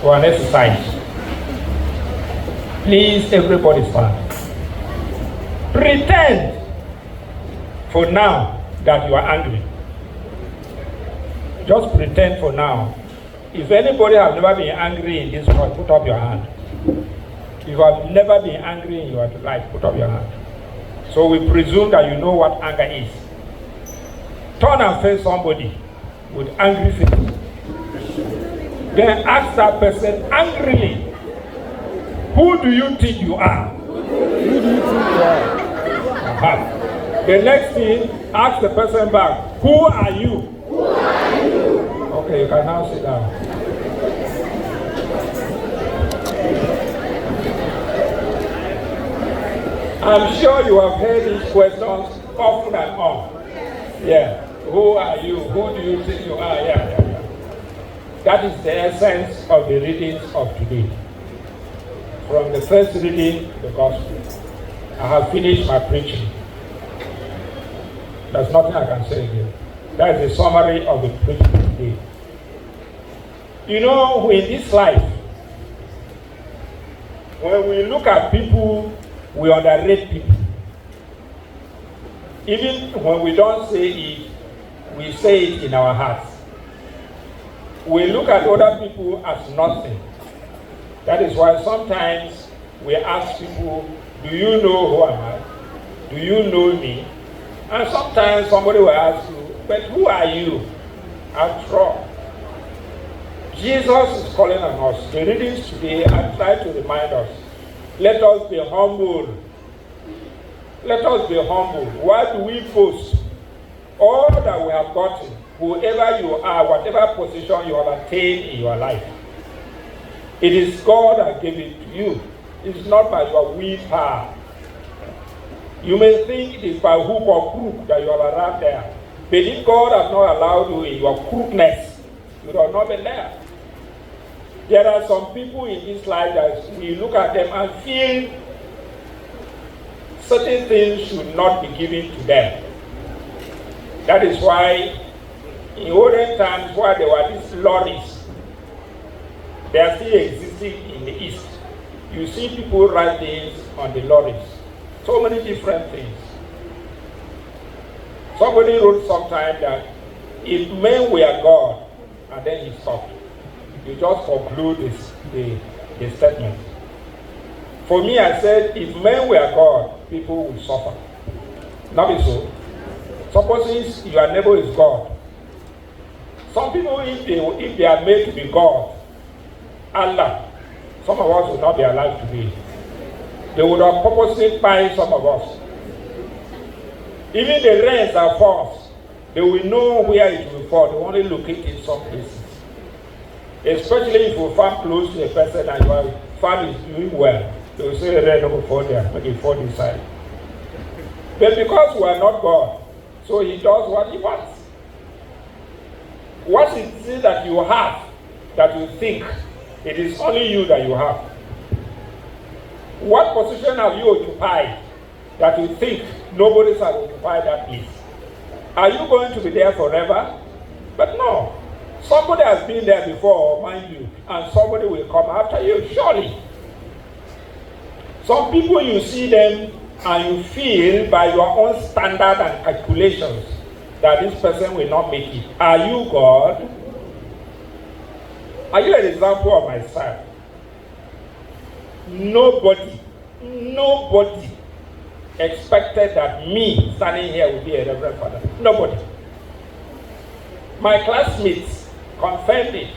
for an exercise. Please, everybody stand. Pretend for now that you are angry. Just pretend for now. If anybody has never been angry in this world, put up your hand. If you have never been angry in your life, put up your hand. So we presume that you know what anger is. Turn and face somebody with angry face. Then ask that person angrily, who do you think you are? Who do you think you are? The next thing, ask the person back, who are you? Who are you? Okay, you can now sit down. I'm sure you have heard these questions often and on. Yeah. Who are you? Who do you think you are? Yeah. That is the essence of the readings of today. From the first reading, the gospel. I have finished my preaching. There's nothing I can say again. That is the summary of the preaching today. You know, in this life, when we look at people, we underrate people. Even when we don't say it, we say it in our hearts. We look at other people as nothing. That is why sometimes we ask people, do you know who am I? Do you know me? And sometimes somebody will ask you, but who are you? After all, Jesus is calling on us. The readings today are trying to remind us, let us be humble. Let us be humble. Why do we boast? All that we have gotten, whoever you are, whatever position you have attained in your life, it is God that gave it to you. It is not by your will power. You may think it is by hook or crook that you have arrived there. But if God has not allowed you in your crookedness, you will not be there. There are some people in this life that we look at them and feel certain things should not be given to them. That is why in olden times where there were these lorries, they are still existing in the East. You see people write things on the lorries. So many different things. Somebody wrote sometime that if men were God, and then he stopped. You just conclude the statement. For me, I said, if men were God, people would suffer. Not be so. Supposing your neighbor is God. Some people, if they are made to be God, Allah, some of us would not be alive today. They would have purposely find some of us. Even the rains are false. They will know where it will fall. They only locate in some places. Especially if you farm close to a person and your farm is doing well. They will say rain will fall there, make it fall this side. But because we are not God, so he does what he wants. What is it that you have that you think it is only you that you have? What position have you occupied that you think nobody has occupied that place? Are you going to be there forever? But no. Somebody has been there before, mind you, and somebody will come after you, surely. Some people you see them and you feel by your own standard and calculations that this person will not make it. Are you God? Are you an example of myself? Nobody expected that me standing here would be a reverend father. Nobody. My classmates confirmed it.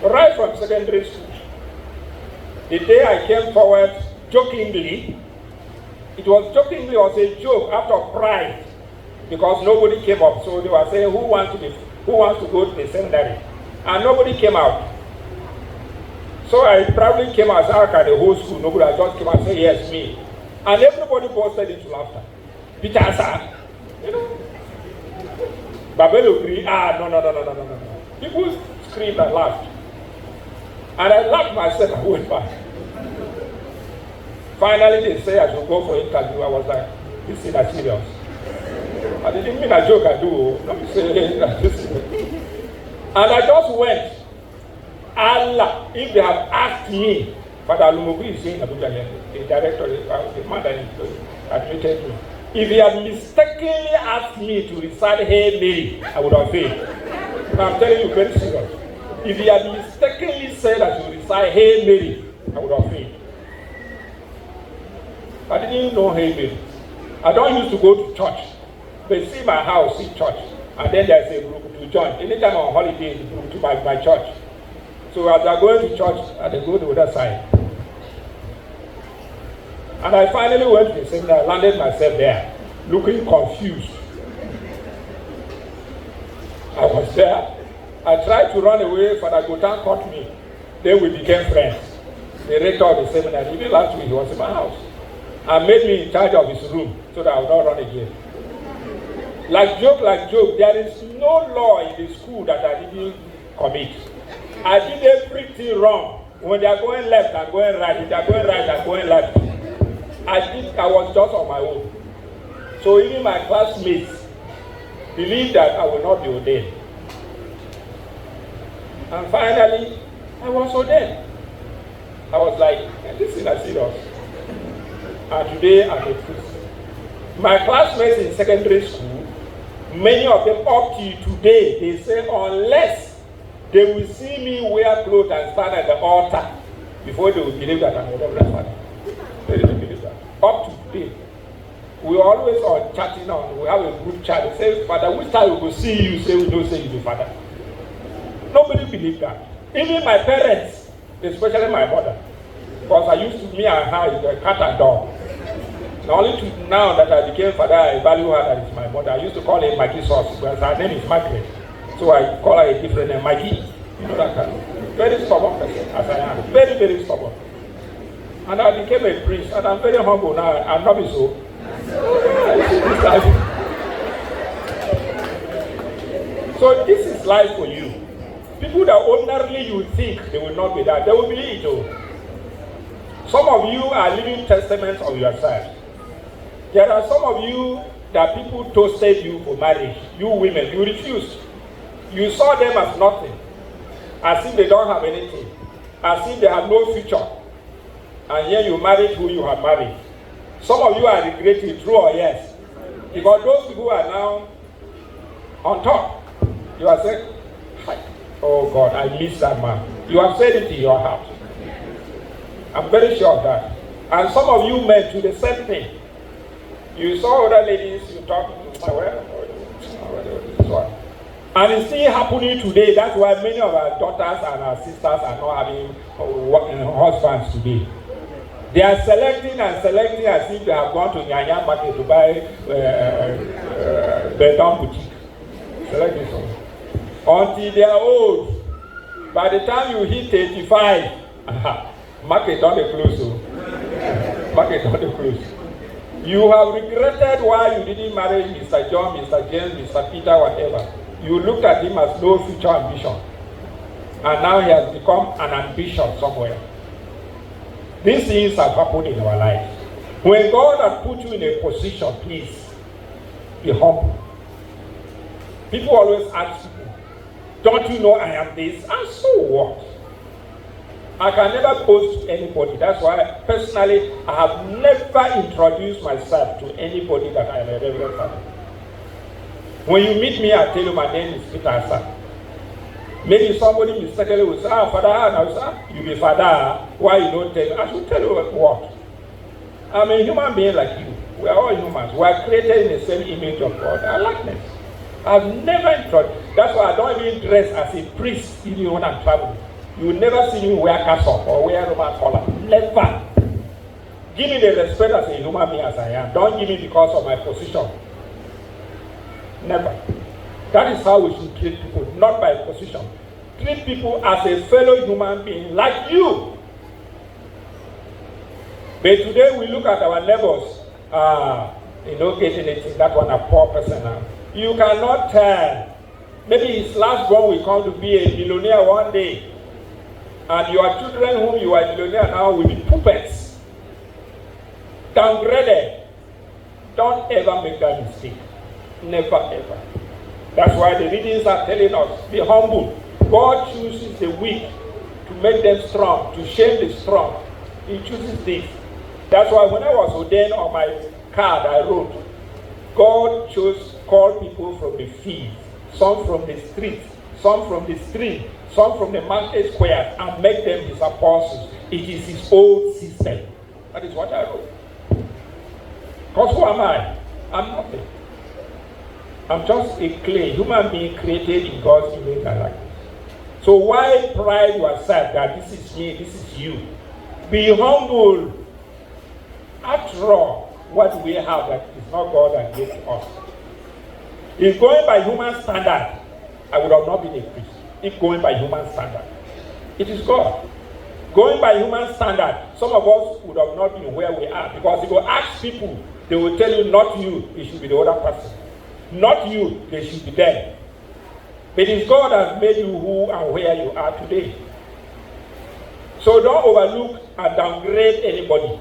Right from secondary school. The day I came forward jokingly, it was a joke out of pride because nobody came up. So they were saying, who wants to go to the seminary? And nobody came out. So I probably came out at the whole school. Nobody, I just came and said, yes, me. And everybody bursted into laughter. Peter, sir, you know. Babel agreed, no. People screamed and laughed. And I laughed myself and went back. Finally, they say I should go for interview. I was like, this is not serious. I didn't mean a joke I do. Let me say this. And I just went. Manla, if they have asked me, Father Lumubu is saying Abuja, the director, the man that admitted me. If he had mistakenly asked me to recite Hail Mary, I would have failed. I'm telling you very serious. If he had mistakenly said I should recite Hail Mary, I would have failed. I didn't know Hail Mary. I don't used to go to church. But see my house, see church. And then there's a group to join. Anytime I'm on holiday, to my church. So as I go to church, I go to the other side. And I finally went to the seminar, landed myself there, looking confused. I was there. I tried to run away, Father Gotan caught me. Then we became friends. The rector of the seminar, even last week, he was in my house. And made me in charge of his room so that I would not run again. Like joke, there is no law in the school that I didn't commit. I did everything wrong. When they are going left, I'm going right. If they are going right, I'm going left. I was just on my own. So even my classmates believed that I will not be ordained. And finally, I was ordained. I was like, this is not serious. And today I'm a priest. My classmates in secondary school, many of them up to today, they say unless they will see me wear clothes and stand at the altar before they will believe that I'm a reverend father. They didn't believe that. Up to today. We always are chatting on, we have a group chat. They say, Father, which time we will see you, say we don't say you do father. Nobody believes that. Even my parents, especially my mother. Because I used to, me and her, is a cat and dog. Only to now that I became father, I value her that is my mother. I used to call her Maggie Sauce, because her name is Margaret. So I call her a different name, Maggie. You know that kind of very stubborn person, as I am. Very, very stubborn. And I became a priest, and I'm very humble now. I'm not so. So this is life for you. People that ordinarily you think they will not be that, they will believe it. Oh. Some of you are living testaments of yourself. There are some of you that people toasted you for marriage. You women, you refused. You saw them as nothing, as if they don't have anything, as if they have no future. And here you married who you have married. Some of you are regretting, true or yes? Because those people are now on top. You are saying, oh God, I miss that man. You have said it in your heart. I'm very sure of that. And some of you men do the same thing. You saw other ladies, you talk, and it's still happening today. That's why many of our daughters and our sisters are not having husbands today. They are selecting as if they have gone to Nyanya market to buy Bedon boutique. Select this one. Until they are old. By the time you hit 85, market on the close. Market on the close. You have regretted why you didn't marry Mr. John, Mr. James, Mr. Peter, whatever. You looked at him as no future ambition. And now he has become an ambition somewhere. These things have happened in our life. When God has put you in a position, please be humble. People always ask you, don't you know I am this? And so what? I can never boast to anybody. That's why, personally, I have never introduced myself to anybody that I am a reverend father. When you meet me, I tell you my name is Peter Asa. Maybe somebody mistakenly will say, Father, and I will say, you be father, why you don't tell me? I should tell you what. I'm a human being like you. We are all humans. We are created in the same image of God and likeness. I've never introduced. That's why I don't even dress as a priest even when I'm traveling. You will never see me wear cassock or wear Roman collar. Never. Give me the respect as a human being as I am. Don't give me because of my position. Never. That is how we should treat people, not by position. Treat people as a fellow human being like you. But today we look at our neighbors. Getting anything. That one a poor person now. You cannot tell. Maybe his last born will come to be a millionaire one day. And your children whom you are a millionaire now will be puppets. Downgraded. Don't ever make that mistake. Never ever. That's why the readings are telling us, be humble. God chooses the weak to make them strong, to shame the strong. He chooses this. That's why when I was ordained on my card, I wrote, God called people from the field, some from the street, some from the stream, some from the market square, and make them his apostles. It is his old system. That is what I wrote. Because who am I? I'm nothing. I'm just a clay, human being created in God's image and likeness. So why pride yourself that this is me, this is you? Be humble. After all, what we have that is not God that gave to us. If going by human standard, I would have not been a priest. If going by human standard, it is God. Going by human standard, some of us would have not been where we are, because if you ask people, they will tell you, not you, it should be the other person. Not you, they should be them. But it's God that made you who and where you are today. So don't overlook and downgrade anybody.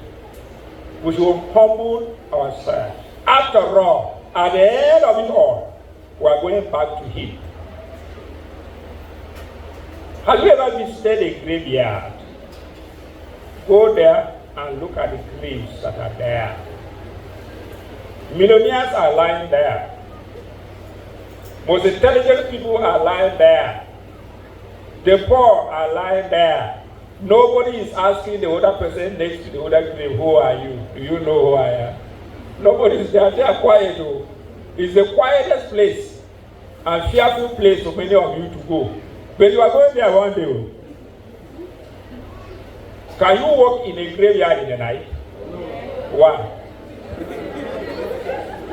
We should humble ourselves. After all, at the end of it all, we are going back to Him. Have you ever visited a graveyard? Go there and look at the graves that are there. Millionaires are lying there. Most intelligent people are lying there. The poor are lying there. Nobody is asking the other person next to the other grave, who are you? Do you know who I am? Nobody is there. They are quiet. Though. It's the quietest place and fearful place for many of you to go. But you are going there one day. Can you walk in a graveyard in the night? Why?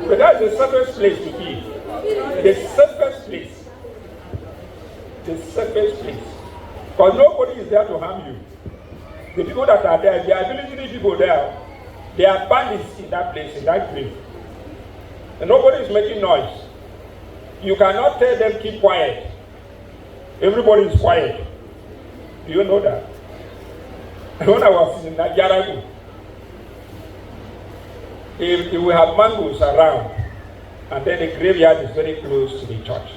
But that's the safest place to be. The safest place. The safest place. Because nobody is there to harm you. The people that are there, there are military people there. They are bandits in that place, in that grave. And nobody is making noise. You cannot tell them keep quiet. Everybody is quiet. Do you know that? When I was in Yaragu, if we have mangoes around, and then the graveyard is very close to the church.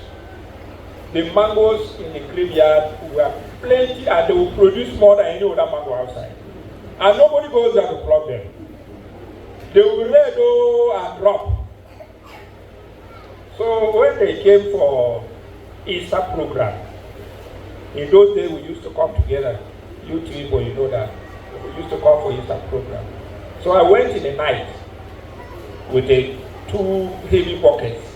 The mangoes in the graveyard were plenty, and they will produce more than any other mango outside. And nobody goes there to pluck them. They will redo and drop. So when they came for Easter program, in those days we used to come together. You people, you know that. We used to come for Easter program. So I went in the night with the 2 heavy buckets,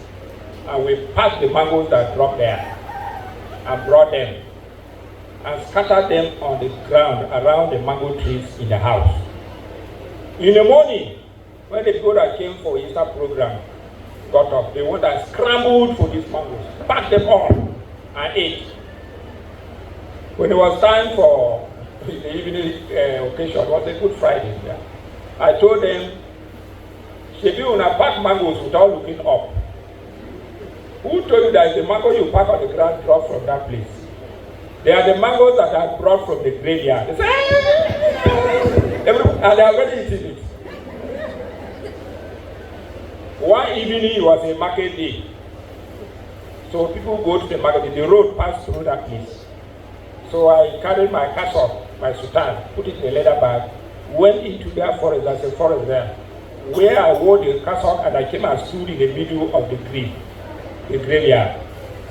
and we packed the mangoes that dropped there and brought them and scattered them on the ground around the mango trees in the house. In the morning, when the people that came for Easter program got up, they went and scrambled for these mangoes, packed them all, and ate. When it was time for the evening occasion, it was a Good Friday. Yeah. I told them, if you want to pack mangoes without looking up, who told you that the mango you pack on the ground drop from that place? They are the mangoes that are brought from the graveyard. They say, and they are already eating it. One evening it was a market day. So people go to the market, the road passed through that place. So I carried my cassock, my soutane, put it in a leather bag, went into their forest, there's a forest there, where I wore the cassock and I came and stood in the middle of the grave, the graveyard.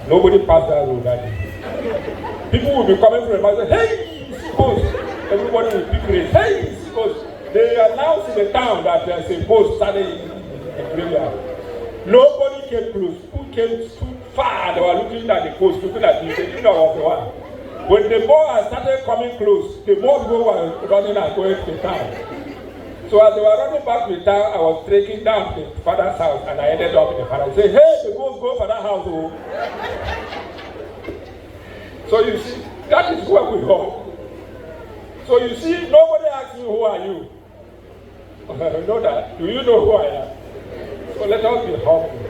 Nobody passed that road that day. People will be coming from the market, hey, it's ghost. Everybody will pick it, hey, it's ghost. They announced in the town that there's a ghost standing in the graveyard. Nobody came close. People came too far. They were looking at the ghost, looking at me. They didn't know I was the one. When the boy started coming close, the more people were running and going to the town. So as they were running back to the town, I was trekking down to the father's house, and I ended up in the father's house. I said, hey, the ghost go for that house. Oh. So you see, that is where we are. So you see, nobody asks me, who are you? You know that? Do you know who I am? So let us be humble.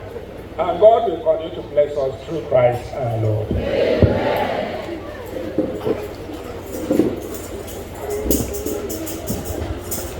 And God will continue to bless us through Christ our Lord. Amen.